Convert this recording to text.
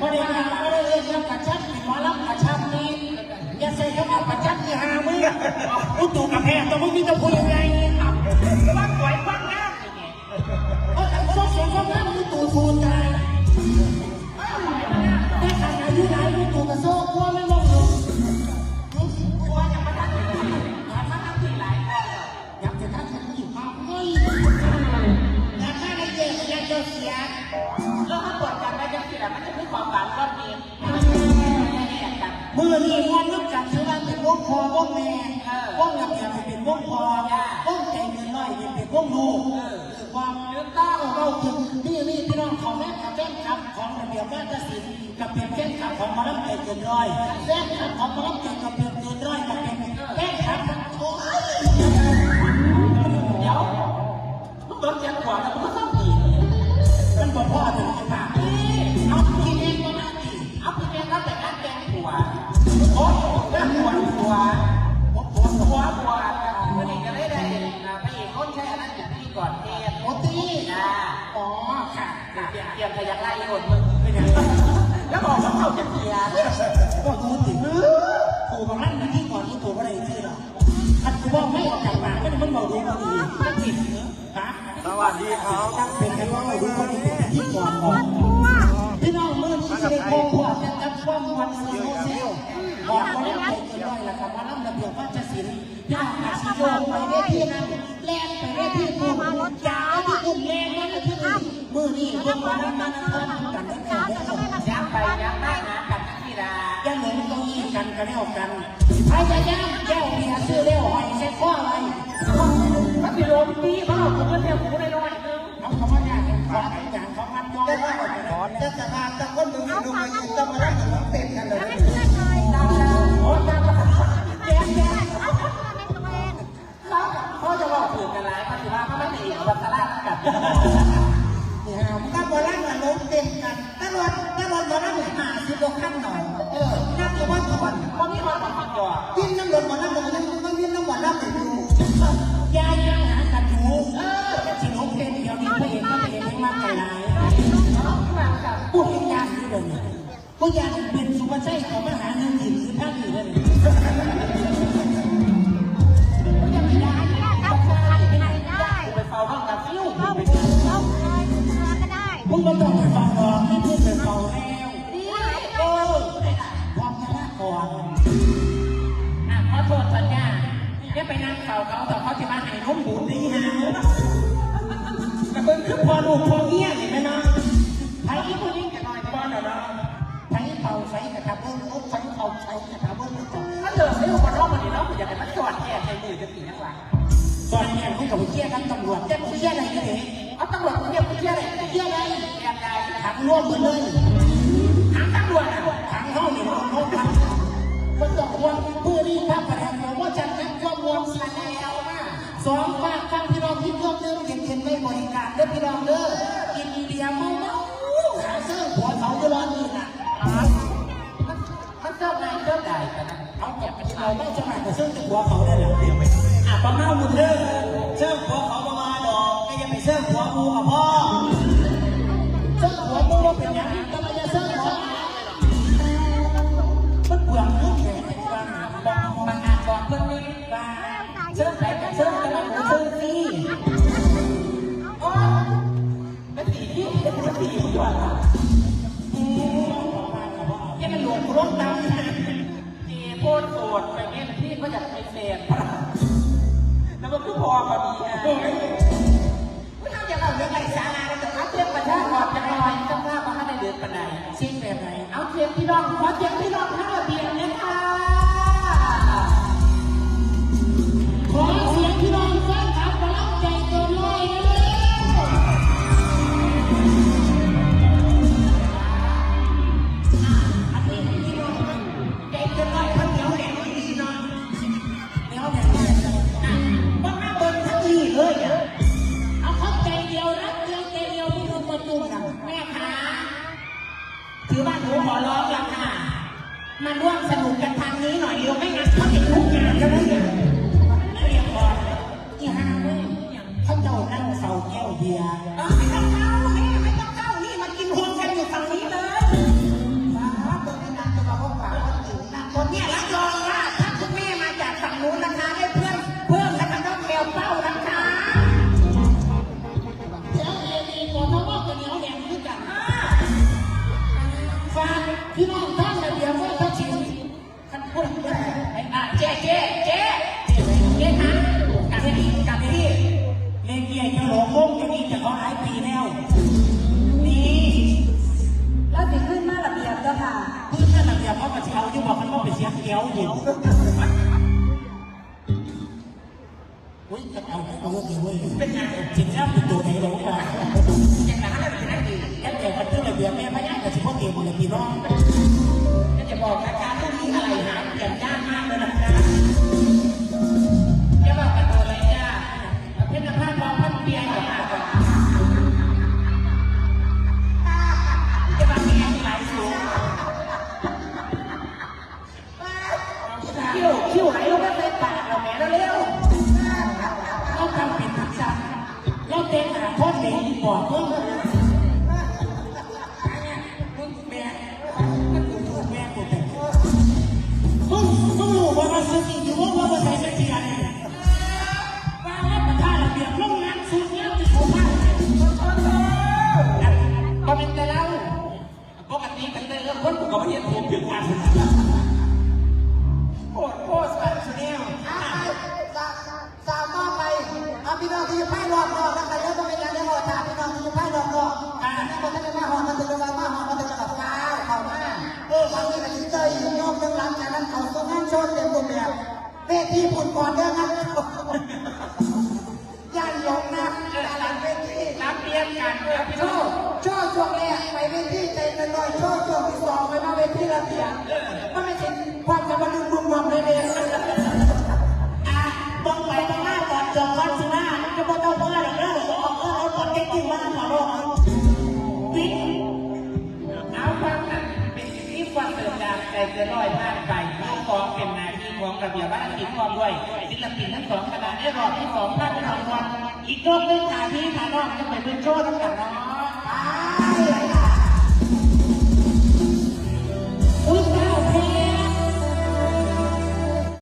บริการไม่ได้เรียนรับกระชับเป็นหมอรับกระชับนี่อย่าใส่คำว่ากระชับที่หามึงกูตู่กับแพงแต่มึงมีจะพูดยังไงบ้านไหวบ้านน้ำส้มส้มน้ำกูตู่ทูนใจแต่ขนาดที่ไหนกูตู่กับโซ่กลัวไม่ลงหรอกกลัวจะมาทันมาทันที่ไหนอยากจะทันฉันอยู่ข้าวเฮ้ยอยากได้เด็กอยากจะเสียแล้วถ้าตรวจจับได้จะเสียมันจะเป็นความหวังรอบนี้มือนี่มองนึกจากชื่อว่าเป็นวงคอวงแม่วงหลักอย่างเป็นวงคอวงใจเงินน้อยเป็นวงลูกความนึกต้องเราถึงที่นี่พี่น้องของแม่กับแฟนคลับของระเบียบราชศิลป์กับเป็นแฟนคลับของมาลับใจเกินร้อยแฟนคลับของมาลับใจกับเป็นเกินร้อยกับเป็นแฟนคลับโอ้ยเดี๋ยวมึงโดนเจ็บกว่าแล้วมึงก็ต้องดีมันบอกพ่อถึงจะมาเอาพี่เลี้ยงก็น่าดีเอาพี่เลี้ยงก็แต่งงานแต่งผัวโอ้เรื่องผัววันนี้ก็ได้พระเอกคนใช้อันนั้นอย่างที่ก่อนเทศโมตีอ๋อค่ะเตรียมพยักไล่คนมึงแล้วบอกว่าเขาจะเทียร์ก็รู้สิกูบางนั่นนะที่ก่อนที่กูก็ได้ที่หรอกถ้ากูว่าไม่ออกจากปากก็มันบอกดีก็ดีก็ผิดเนอะสวัสดีครับเป็นแค่ว่าดูคนที่เป็นที่ก่อนพี่น้องเมื่อนี้จะได้โค้งหัวจะจับฟ้องวันเซลเซลบอกว่าเราไปเกินร้อยแล้วครับว่าน้ำระเบียบว่าจะสินพี่น้องอาชีพโยงไปได้ที่นั้นแลนไปได้ที่คุณยาที่คุณแลนนั่นที่นี่มือนี่พวกมาแล้วมานั่งกันกันได้แค่ยักไปยักได้นะกันที่ดายังเหมือนตรงนี้กันกันแล้วกันพยายามแก้วเบียร์ซื้อเลี้ยวหอยเซ็ตข้ออะไรมันมีลมดีเพราะเราผมก็เที่ยวผมได้น้อยนึงเขาเขาว่าอย่างของอย่างของมันมองว่าจะสภาพจะคนดูดูมาอยู่จะมาแล้วมันเต็มกันเลยเขาจะบอกถือกันหลายปฏิวัติเขาไม่ได้วัฒนธรรมกันถ้าโบราณมันล้มเต็มกันถ้ารถโบราณมันหาสิบโลขั้นหน่อยนั่งอยู่บ้านก่อนเพราะมีคนมาก่อนกินน้ำรถโบราณมันต้องกินน้ำหวานน้ำไปดูยายยังหากันอยู่สิโนเกนเดี๋ยวนี้พระเอกก็เอกไม่มากใจร้ายพูดให้ยากที่เดิมก็ยากเป็นสุภาพใจของมหาเงินถิ่นคือภาคอื่นเลยมึงก็ต้องไปฟังก่อนไม่พูดไปเฝ้าแล้วความชนะก่อนขอโทษสัญญาเนี่ยไปนั่งเขาแต่เขาจะมาให้น้องบุญดีฮะแต่เป็นคือพอลูกพอเงี้ยเลยนะไทยผู้นี้จะน้อยก้อนเหรอไทยเป่าใส่กระทะเบิ้งอุ๊บไทยเป่าใส่กระทะเบิ้งต่อถ้าเดินไม่รู้ว่าน้องมันนี่น้องมันอยากให้มันจอดแก่ใจมือจะตีนักหลังจอดแก่คุณกับผู้เชี่ยวทั้งตำรวจแต่ผู้เชี่ยวอะไรกันเนี่ยเอาตำรวจผู้เชี่ยวอะไรเชี่ยวอะไรขังร่วมกันเลยขังตำรวจขังห้องนี่ห้องขังมันต้องควรเพื่อที่ภาพประทับเราว่าจะนักข้อมูลสีแดงสองฝากฟังพี่น้องที่ร่วมเรื่องเย็นๆไม่บริการเด้อพี่น้องเด้อกินเบียร์เมาหาเสื้อหัวเขาจะร้อนนี่นะมันเสื้อไหนเสื้อใดกันนะเอาเก็บไปที่เราไม่จะมาแต่เสื้อหัวเขาได้หรอประมาณหมดเด้อเสื้อหัวเขาประมาณดอกก็ยังไม่เสื้อหัวมูกับพ่อเสื้อหัวมูว่าเป็นอย่างนี้ก็ไม่จะเสื้อหัวมันเปลืองเรื่องแก่บางงานบอกเพื่อนนี่ว่าเสื้อไหนกับเสื้อกระดาษเสื้อนี่โอ้เป็นสีที่เป็นสีที่ว่ายังมันหลวมร้องดำจีโคตรโกรธไปเนี่ยที่เขาอยากไปเสพแล้วมันคือพอพอดีไงไม่ต้องอย่าเอาเรื่องไรสาระเลยแต่เอาเทียบประชาชนจะลอยจะว่ามาให้เดือดปันใดสิ่งแบบไหนเอาเทียบพี่น้องขอเทียบพี่น้องทั้งระเบียบเลยค่ะขอเสียงพี่น้องแฟนคลับมารับใจเกินร้อยเลยอันนี้พี่น้องใจเกินร้อยคนเดียวแหลมดีนอนเดี๋ยวแหลมบ้าเบิ้ลทั้งทีเลยเอาเข้าใจเดียวรักเดียวใจเดียวที่คุณมาดูกันแม่ขาถือว่าหนูขอร้องแล้วค่ะมาร่วมสนุกกันทางนี้หน่อยเดียวไม่งั้นเขาติดทุกงานกันแล้วเนี่ยเรียบร้อยที่ห้าเลยเขาเจ้านั่งเสาแก้วเบียร์ไม่ต้องเข้านี่มากินรวมกันอยู่ฝั่งนี้เลย พี่น้องท่านระเบียบว่าทักษิณท่านพูดว่าเจ๊ฮะกับที่เล่นเกียร์จะหลงโค้งจะมีจะเขาหลายปีแล้วนี่ แล้วถึงขึ้นมาระเบียบเจ้าค่ะ พื้นนั่นระเบียบเขากระเช้าอยู่บอกมันว่าเป็นเสียงเกี้ยวอยู่อุ้ยจะเอาเรื่องนี้เว้ยเป็นงานจริงแล้วเป็นตัวไหนหรอกว่าอย่างนั้นอะไรเป็นนั่นดีแค่เดี๋ยวมันเรื่องระเบียบแม่พญากับสิพ่อเกมเลยพี่น้องก็จะบอกนะคะพวกนี้อะไรหาเกี่ยวยากมากเลยนะคะจะบอกกันตัวอะไรจ้าเพื่อนภาพมองพันเปียกับมาก่อนจะมามีหลายสูงคิ้วไหลลงไปปากเราแม่เร็วเราทำเป็นทักษะเราเต้นหาข้อเสียงบอกเพิ่มแม่แม่กูแต่มึงรู้ว่ามันสุดอยู่ว่ามันใส่เสื้ออะไรว่าแล้วประธานระเบียบลงน้ำสุดเนี้ยติดหัวผ้าก็เป็นแต่เราปกติกันเลยคนกูก็ไม่เห็นผมถึงกันโคตรสัตว์สุดเนี่ยสามารถไปเอาพี่น้องที่อยู่ภายรอบนอกนะคะแล้วก็เป็นการได้บอกถามพี่น้องที่อยู่ภายรอบนอกมันจะมาหอนมันจะมาหอนมันจะแบบฟ้าเขามาบางทีมันจะเจออยู่นอกเรื่องหลังจากนั้นเขาต้องนั่งโชว์เต็มตัวแบบเวทีผุนก่อนเรื่องนั้นย่านหลงนะหลังเวที รับเรียนกันครับพี่ โช น้อง ว์ช่วงแรกไปเวทีใจกันหน่อยโชว์ช่วงที่สองไปมาเวทีระเบียบมันไม่ใช่ความจะมาดึงมุมมองเลยเนี่ยต้องไปต้องหน้าก่อนจบก่อนสิหน้ามันจะบ่ต้องเมื่อหรอกเด้อเอาก่อนเก่งๆมาขอร้องวิ่งเอาความนั้นเป็นที่ความเติมดามใจจะลอยมากไปน้องฟองเป็นนาทีของระเบียบบ้านศิลป์ความด้วยศิลปินทั้งสองคณะได้รอบที่2ภาคเป็นรางวัลอีกรอบนึงขาพี่ขาน้องจะไปเป็นโชว์ทั้งกันเนาะ